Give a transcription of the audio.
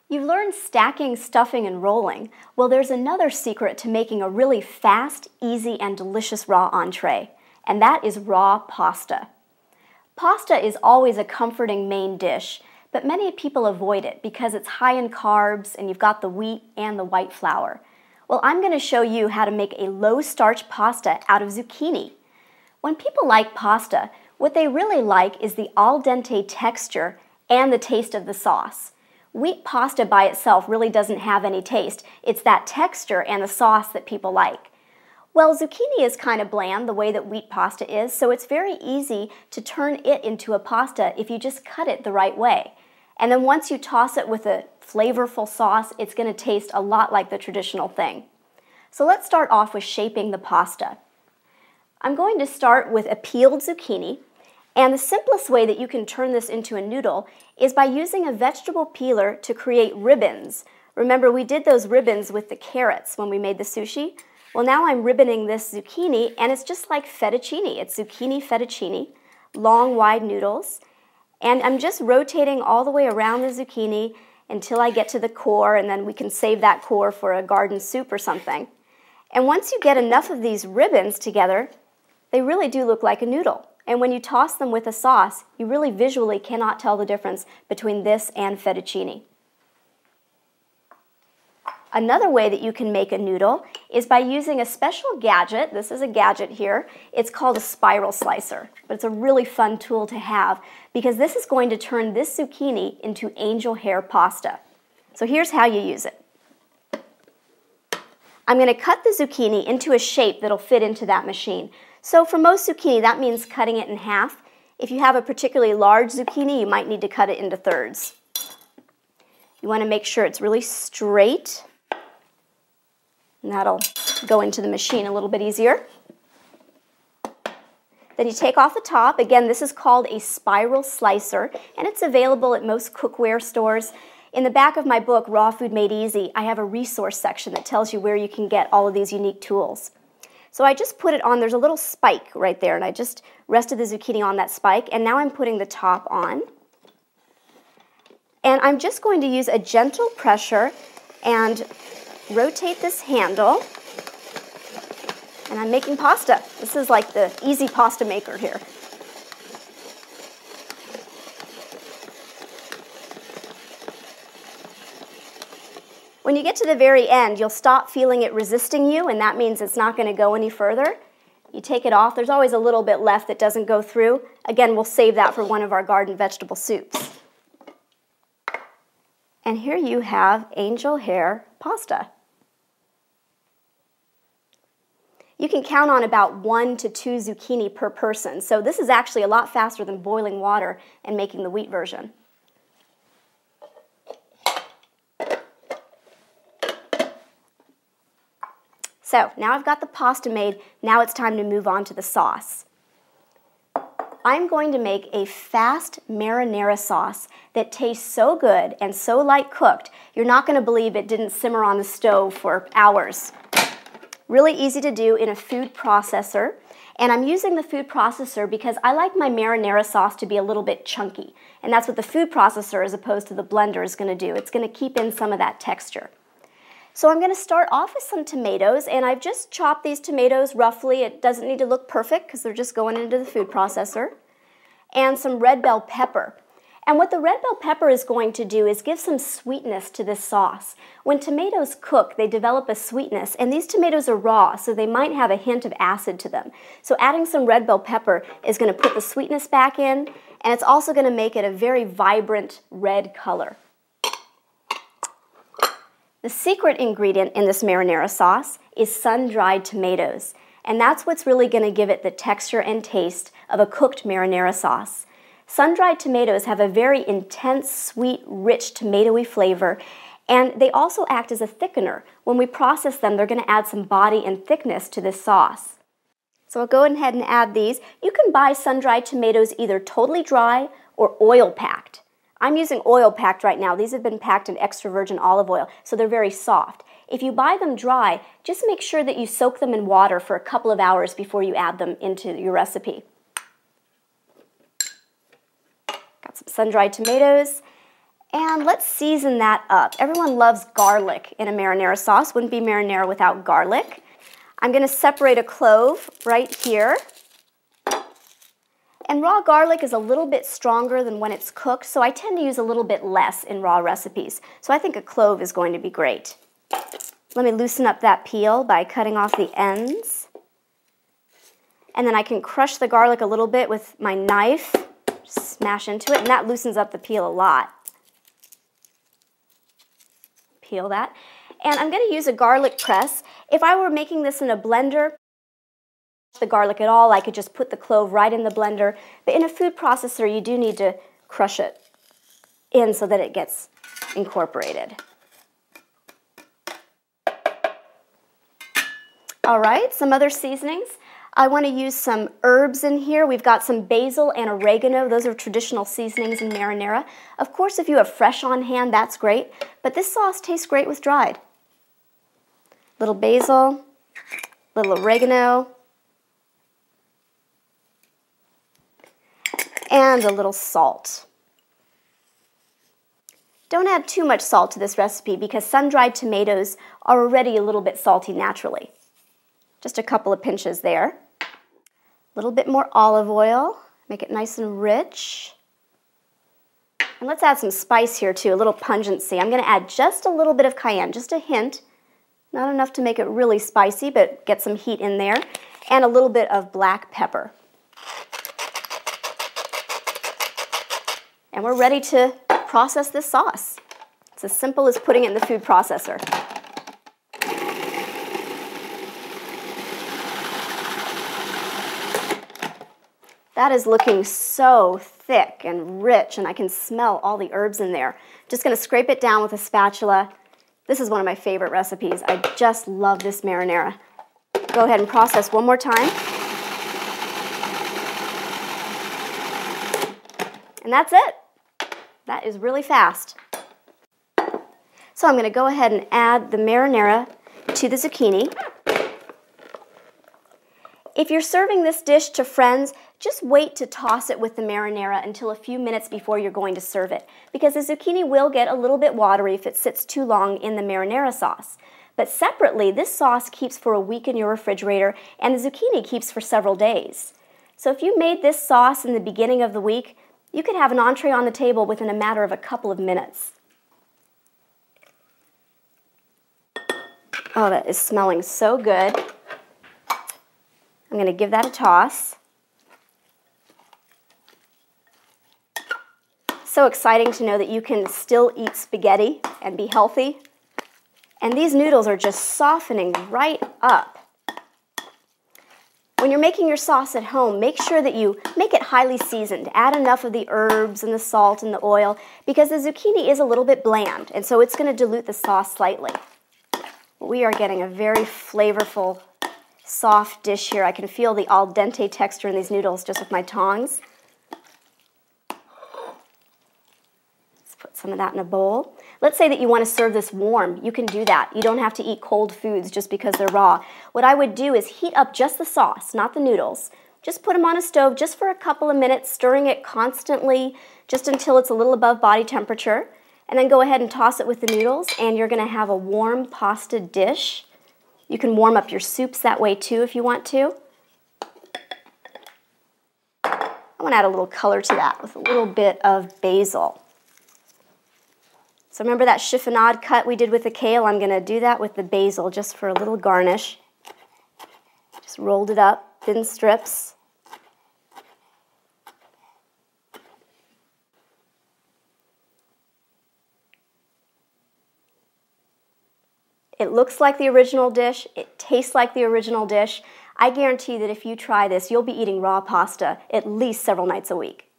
You've learned stacking, stuffing, and rolling. Well, there's another secret to making a really fast, easy, and delicious raw entree, and that is raw pasta. Pasta is always a comforting main dish, but many people avoid it because it's high in carbs and you've got the wheat and the white flour. Well, I'm going to show you how to make a low-starch pasta out of zucchini. When people like pasta, what they really like is the al dente texture and the taste of the sauce. Wheat pasta by itself really doesn't have any taste. It's that texture and the sauce that people like. Well, zucchini is kind of bland the way that wheat pasta is, so it's very easy to turn it into a pasta if you just cut it the right way. And then once you toss it with a flavorful sauce, it's going to taste a lot like the traditional thing. So let's start off with shaping the pasta. I'm going to start with a peeled zucchini, and the simplest way that you can turn this into a noodle is by using a vegetable peeler to create ribbons. Remember, we did those ribbons with the carrots when we made the sushi? Well, now I'm ribboning this zucchini, and it's just like fettuccine. It's zucchini fettuccine, long, wide noodles. And I'm just rotating all the way around the zucchini until I get to the core, and then we can save that core for a garden soup or something. And once you get enough of these ribbons together, they really do look like a noodle. And when you toss them with a sauce, you really visually cannot tell the difference between this and fettuccine. Another way that you can make a noodle is by using a special gadget. This is a gadget here. It's called a spiral slicer, but it's a really fun tool to have because this is going to turn this zucchini into angel hair pasta. So here's how you use it. I'm going to cut the zucchini into a shape that'll fit into that machine. So for most zucchini, that means cutting it in half. If you have a particularly large zucchini, you might need to cut it into thirds. You want to make sure it's really straight, and that'll go into the machine a little bit easier. Then you take off the top. Again, this is called a spiral slicer, and it's available at most cookware stores. In the back of my book, Raw Food Made Easy, I have a resource section that tells you where you can get all of these unique tools. So I just put it on, there's a little spike right there, and I just rested the zucchini on that spike, and now I'm putting the top on. And I'm just going to use a gentle pressure and rotate this handle, and I'm making pasta. This is like the easy pasta maker here. When you get to the very end, you'll stop feeling it resisting you, and that means it's not going to go any further. You take it off. There's always a little bit left that doesn't go through. Again, we'll save that for one of our garden vegetable soups. And here you have angel hair pasta. You can count on about 1 to 2 zucchini per person, so this is actually a lot faster than boiling water and making the wheat version. So now I've got the pasta made, now it's time to move on to the sauce. I'm going to make a fast marinara sauce that tastes so good and so light cooked, you're not going to believe it didn't simmer on the stove for hours. Really easy to do in a food processor, and I'm using the food processor because I like my marinara sauce to be a little bit chunky, and that's what the food processor as opposed to the blender is going to do. It's going to keep in some of that texture. So I'm going to start off with some tomatoes, and I've just chopped these tomatoes roughly. It doesn't need to look perfect because they're just going into the food processor. And some red bell pepper. And what the red bell pepper is going to do is give some sweetness to this sauce. When tomatoes cook, they develop a sweetness, and these tomatoes are raw, so they might have a hint of acid to them. So adding some red bell pepper is going to put the sweetness back in, and it's also going to make it a very vibrant red color. The secret ingredient in this marinara sauce is sun-dried tomatoes, and that's what's really going to give it the texture and taste of a cooked marinara sauce. Sun-dried tomatoes have a very intense, sweet, rich, tomatoey flavor, and they also act as a thickener. When we process them, they're going to add some body and thickness to this sauce. So I'll go ahead and add these. You can buy sun-dried tomatoes either totally dry or oil-packed. I'm using oil-packed right now. These have been packed in extra virgin olive oil, so they're very soft. If you buy them dry, just make sure that you soak them in water for a couple of hours before you add them into your recipe. Got some sun-dried tomatoes, And let's season that up. Everyone loves garlic in a marinara sauce. Wouldn't be marinara without garlic. I'm going to separate a clove right here. And raw garlic is a little bit stronger than when it's cooked, so I tend to use a little bit less in raw recipes. So I think a clove is going to be great. Let me loosen up that peel by cutting off the ends. And then I can crush the garlic a little bit with my knife, smash into it, and that loosens up the peel a lot. Peel that. And I'm going to use a garlic press. If I were making this in a blender, the garlic at all, I could just put the clove right in the blender. But in a food processor, you do need to crush it in so that it gets incorporated. All right, some other seasonings. I want to use some herbs in here. We've got some basil and oregano. Those are traditional seasonings in marinara. Of course, if you have fresh on hand, that's great. But this sauce tastes great with dried. Little basil, little oregano, and a little salt. Don't add too much salt to this recipe because sun-dried tomatoes are already a little bit salty naturally. Just a couple of pinches there. A little bit more olive oil, make it nice and rich. And let's add some spice here too, a little pungency. I'm going to add just a little bit of cayenne, just a hint. Not enough to make it really spicy, but get some heat in there. And a little bit of black pepper. And we're ready to process this sauce. It's as simple as putting it in the food processor. That is looking so thick and rich, and I can smell all the herbs in there. Just going to scrape it down with a spatula. This is one of my favorite recipes. I just love this marinara. Go ahead and process one more time. And that's it. That is really fast. So I'm going to go ahead and add the marinara to the zucchini. If you're serving this dish to friends, just wait to toss it with the marinara until a few minutes before you're going to serve it, because the zucchini will get a little bit watery if it sits too long in the marinara sauce. But separately, this sauce keeps for a week in your refrigerator, and the zucchini keeps for several days. So if you made this sauce in the beginning of the week, you could have an entree on the table within a matter of a couple of minutes. Oh, that is smelling so good. I'm going to give that a toss. So exciting to know that you can still eat spaghetti and be healthy. And these noodles are just softening right up. When you're making your sauce at home, make sure that you make it highly seasoned. Add enough of the herbs and the salt and the oil because the zucchini is a little bit bland, and so it's going to dilute the sauce slightly. We are getting a very flavorful, soft dish here. I can feel the al dente texture in these noodles just with my tongs. Let's put some of that in a bowl. Let's say that you want to serve this warm. You can do that. You don't have to eat cold foods just because they're raw. What I would do is heat up just the sauce, not the noodles. Just put them on a stove just for a couple of minutes, stirring it constantly just until it's a little above body temperature. And then go ahead and toss it with the noodles, and you're going to have a warm pasta dish. You can warm up your soups that way too if you want to. I want to add a little color to that with a little bit of basil. So remember that chiffonade cut we did with the kale? I'm going to do that with the basil just for a little garnish. Just rolled it up, thin strips. It looks like the original dish. It tastes like the original dish. I guarantee that if you try this, you'll be eating raw pasta at least several nights a week.